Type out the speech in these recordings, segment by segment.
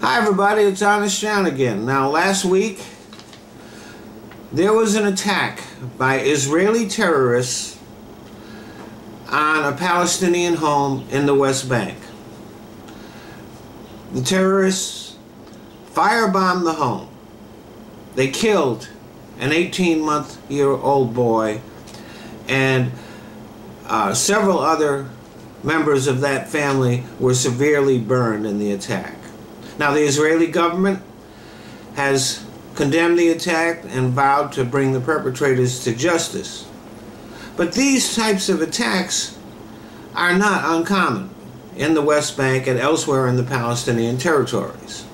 Hi everybody, it's Honest John again. Now last week there was an attack by Israeli terrorists on a Palestinian home in the West Bank. The terrorists firebombed the home. They killed an 18-month-old boy and several other members of that family were severely burned in the attack. Now, the Israeli government has condemned the attack and vowed to bring the perpetrators to justice. But these types of attacks are not uncommon in the West Bank and elsewhere in the Palestinian territories.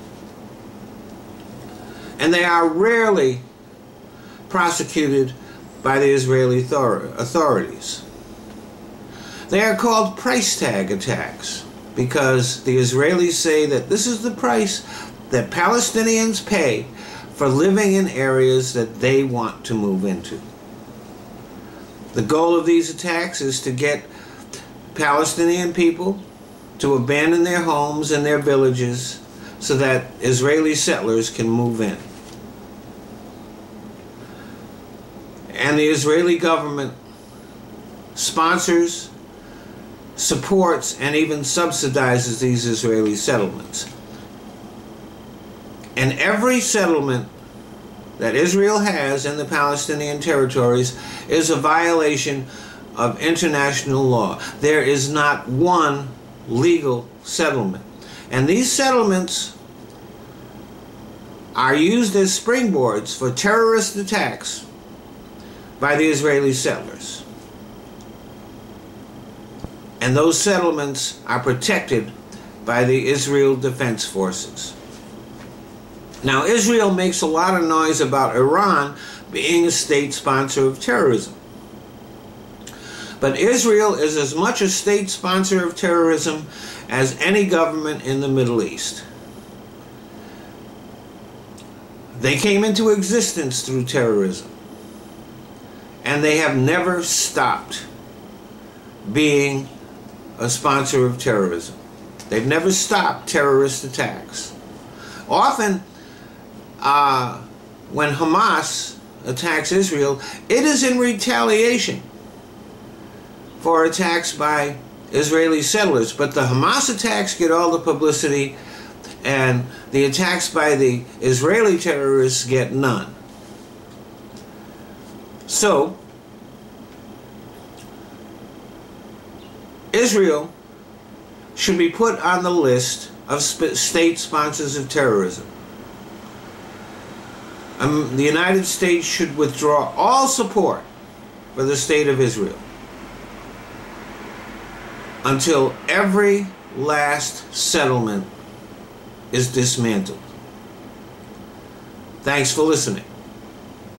And they are rarely prosecuted by the Israeli authorities. They are called price tag attacks because the Israelis say that this is the price that Palestinians pay for living in areas that they want to move into. The goal of these attacks is to get Palestinian people to abandon their homes and their villages so that Israeli settlers can move in. And the Israeli government sponsors, supports, and even subsidizes these Israeli settlements. And every settlement that Israel has in the Palestinian territories is a violation of international law. There is not one legal settlement. And these settlements are used as springboards for terrorist attacks by the Israeli settlers. And those settlements are protected by the Israel Defense Forces. Now, Israel makes a lot of noise about Iran being a state sponsor of terrorism. But Israel is as much a state sponsor of terrorism as any government in the Middle East. They came into existence through terrorism, and they have never stopped being a sponsor of terrorism. They've never stopped terrorist attacks. Often, when Hamas attacks Israel, it is in retaliation for attacks by Israeli settlers. But the Hamas attacks get all the publicity, and the attacks by the Israeli terrorists get none. So, Israel should be put on the list of state sponsors of terrorism. The United States should withdraw all support for the state of Israel until every last settlement is dismantled. Thanks for listening.